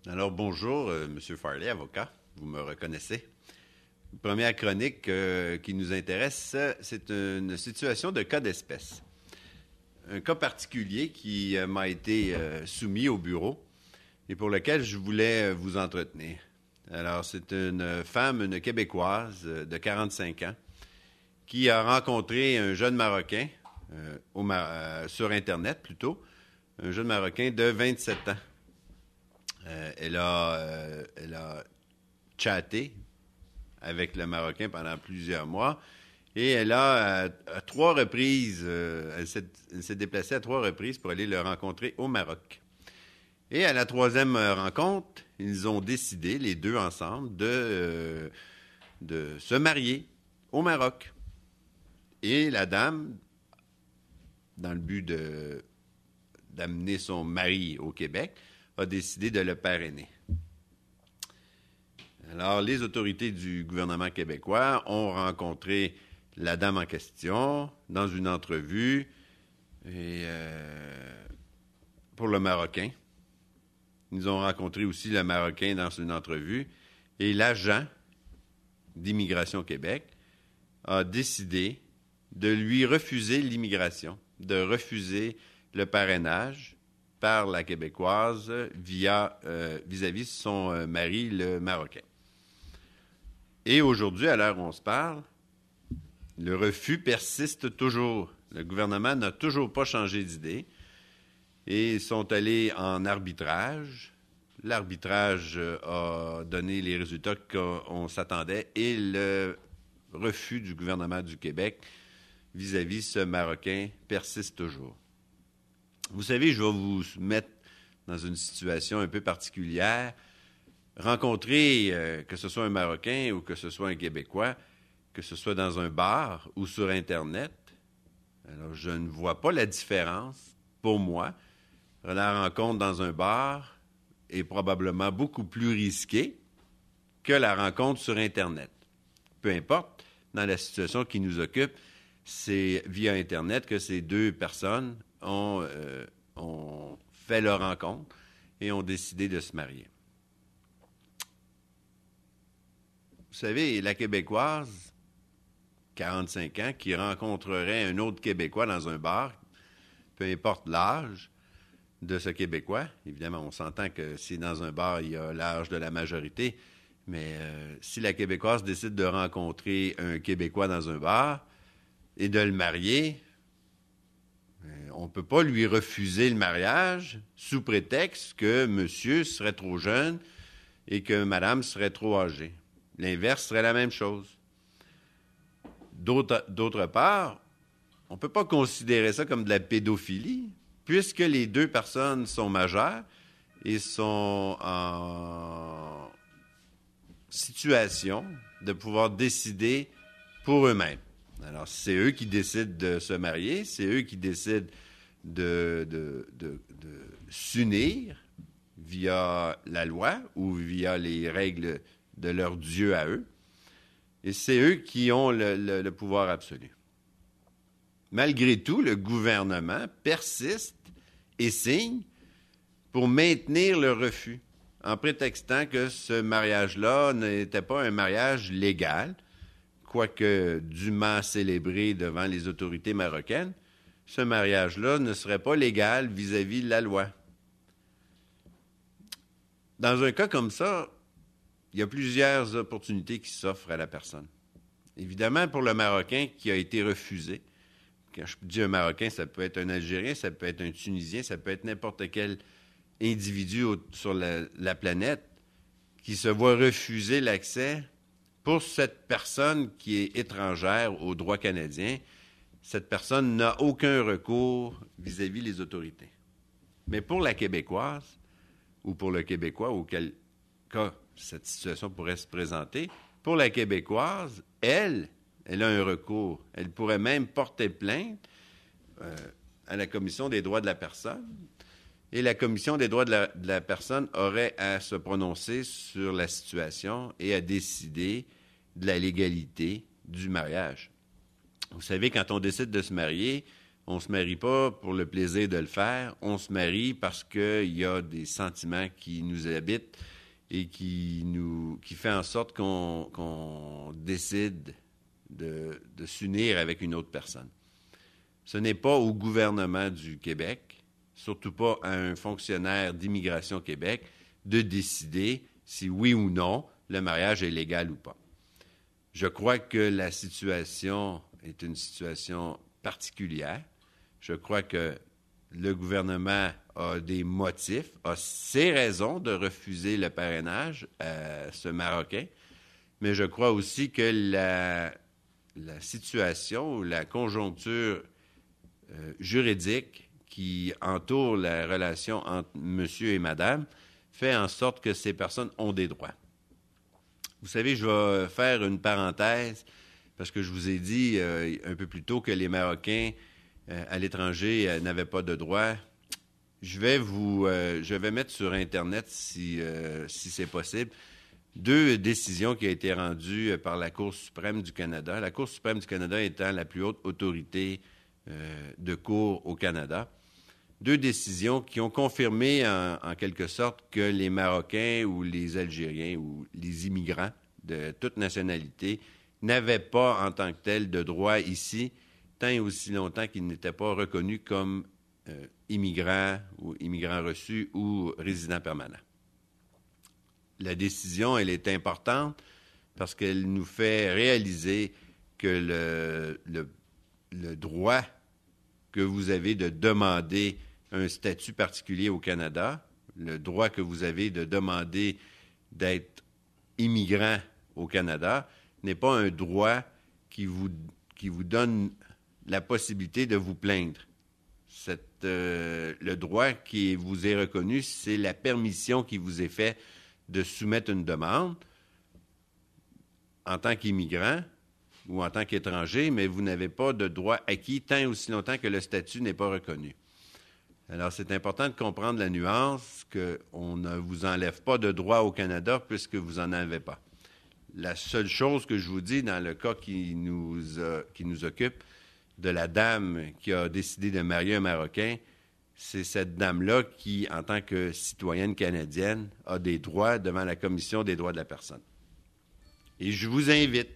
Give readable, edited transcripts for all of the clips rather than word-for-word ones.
Alors bonjour, Monsieur Farley, avocat, vous me reconnaissez. Première chronique qui nous intéresse, c'est une situation de cas d'espèce. Un cas particulier qui m'a été soumis au bureau et pour lequel je voulais vous entretenir. Alors, c'est une femme, une Québécoise de 45 ans, qui a rencontré un jeune Marocain, sur Internet plutôt, un jeune Marocain de 27 ans. Elle a chatté avec le Marocain pendant plusieurs mois et elle a, à 3 reprises, elle s'est déplacée à 3 reprises pour aller le rencontrer au Maroc. Et à la troisième rencontre, ils ont décidé, les deux ensemble, de se marier au Maroc. Et la dame, dans le but d'amener son mari au Québec, a décidé de le parrainer. Alors, les autorités du gouvernement québécois ont rencontré la dame en question dans une entrevue et, pour le Marocain. Ils ont rencontré aussi le Marocain dans une entrevue et l'agent d'Immigration Québec a décidé de lui refuser l'immigration, de refuser le parrainage par la Québécoise vis-à-vis son mari, le Marocain. Et aujourd'hui, à l'heure où on se parle, le refus persiste toujours. Le gouvernement n'a toujours pas changé d'idée et sont allés en arbitrage. L'arbitrage a donné les résultats qu'on s'attendait et le refus du gouvernement du Québec vis-à-vis ce Marocain persiste toujours. Vous savez, je vais vous mettre dans une situation un peu particulière. Rencontrer, que ce soit un Marocain ou que ce soit un Québécois, que ce soit dans un bar ou sur Internet, alors je ne vois pas la différence, pour moi. La rencontre dans un bar est probablement beaucoup plus risquée que la rencontre sur Internet. Peu importe, dans la situation qui nous occupe, c'est via Internet que ces deux personnes ont fait leur rencontre et ont décidé de se marier. Vous savez, la Québécoise, 45 ans, qui rencontrerait un autre Québécois dans un bar, peu importe l'âge de ce Québécois, évidemment, on s'entend que si dans un bar, il y a l'âge de la majorité, mais si la Québécoise décide de rencontrer un Québécois dans un bar et de le marier, on ne peut pas lui refuser le mariage sous prétexte que monsieur serait trop jeune et que madame serait trop âgée. L'inverse serait la même chose. D'autre part, on ne peut pas considérer ça comme de la pédophilie, puisque les deux personnes sont majeures et sont en situation de pouvoir décider pour eux-mêmes. Alors, c'est eux qui décident de se marier, c'est eux qui décident de s'unir via la loi ou via les règles de leur Dieu à eux. Et c'est eux qui ont le pouvoir absolu. Malgré tout, le gouvernement persiste et signe pour maintenir le refus, en prétextant que ce mariage-là n'était pas un mariage légal, quoique dûment célébré devant les autorités marocaines. Ce mariage-là ne serait pas légal vis-à-vis de la loi. Dans un cas comme ça, il y a plusieurs opportunités qui s'offrent à la personne. Évidemment, pour le Marocain qui a été refusé, quand je dis un Marocain, ça peut être un Algérien, ça peut être un Tunisien, ça peut être n'importe quel individu sur la planète qui se voit refuser l'accès. Pour cette personne qui est étrangère au droit canadien, cette personne n'a aucun recours vis-à-vis les autorités. Mais pour la Québécoise, ou pour le Québécois, auquel cas cette situation pourrait se présenter, pour la Québécoise, elle a un recours. Elle pourrait même porter plainte à la Commission des droits de la personne. Et la Commission des droits de la personne aurait à se prononcer sur la situation et à décider de la légalité du mariage. Vous savez, quand on décide de se marier, On ne se marie pas pour le plaisir de le faire. On se marie parce qu'il y a des sentiments qui nous habitent et qui fait en sorte qu'on décide de s'unir avec une autre personne. Ce n'est pas au gouvernement du Québec, surtout pas à un fonctionnaire d'Immigration Québec, de décider si oui ou non le mariage est légal ou pas. Je crois que la situation est une situation particulière. Je crois que le gouvernement a des motifs, a ses raisons de refuser le parrainage à ce Marocain, mais je crois aussi que la situation ou la conjoncture juridique qui entoure la relation entre monsieur et madame fait en sorte que ces personnes ont des droits. Vous savez, je vais faire une parenthèse parce que je vous ai dit un peu plus tôt que les Marocains à l'étranger n'avaient pas de droits. Je vais mettre sur Internet, si c'est possible, 2 décisions qui ont été rendues par la Cour suprême du Canada. La Cour suprême du Canada étant la plus haute autorité de cour au Canada. 2 décisions qui ont confirmé en quelque sorte que les Marocains ou les Algériens ou les immigrants de toute nationalité n'avaient pas en tant que tels de droit ici, tant et aussi longtemps qu'ils n'étaient pas reconnus comme immigrants ou immigrants reçus ou résidents permanents. La décision, elle est importante parce qu'elle nous fait réaliser que le droit que vous avez de demander un statut particulier au Canada, le droit que vous avez de demander d'être immigrant au Canada, n'est pas un droit qui vous donne la possibilité de vous plaindre. Le droit qui vous est reconnu, c'est la permission qui vous est faite de soumettre une demande en tant qu'immigrant ou en tant qu'étranger, mais vous n'avez pas de droit acquis tant et aussi longtemps que le statut n'est pas reconnu. Alors, c'est important de comprendre la nuance qu'on ne vous enlève pas de droit au Canada puisque vous n'en avez pas. La seule chose que je vous dis dans le cas qui nous occupe, de la dame qui a décidé de marier un Marocain, c'est cette dame-là qui, en tant que citoyenne canadienne, a des droits devant la Commission des droits de la personne. Et je vous invite,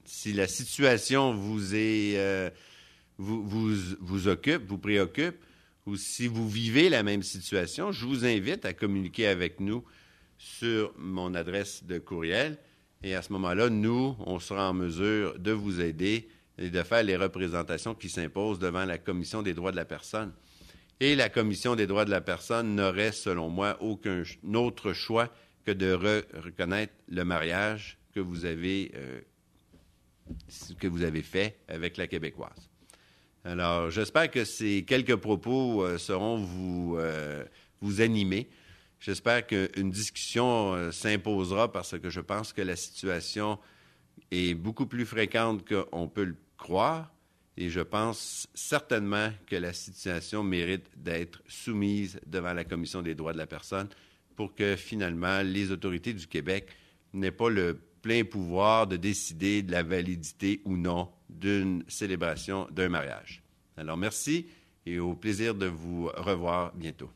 si la situation vous occupe, vous préoccupe, ou si vous vivez la même situation, je vous invite à communiquer avec nous sur mon adresse de courriel. Et à ce moment-là, nous, on sera en mesure de vous aider et de faire les représentations qui s'imposent devant la Commission des droits de la personne. Et la Commission des droits de la personne n'aurait, selon moi, aucun autre choix que de reconnaître le mariage que vous avez fait avec la Québécoise. Alors, j'espère que ces quelques propos seront vous animer. J'espère qu'une discussion s'imposera parce que je pense que la situation est beaucoup plus fréquente qu'on peut le croire et je pense certainement que la situation mérite d'être soumise devant la Commission des droits de la personne pour que finalement les autorités du Québec n'aient pas le plein pouvoir de décider de la validité ou non d'une célébration d'un mariage. Alors merci et au plaisir de vous revoir bientôt.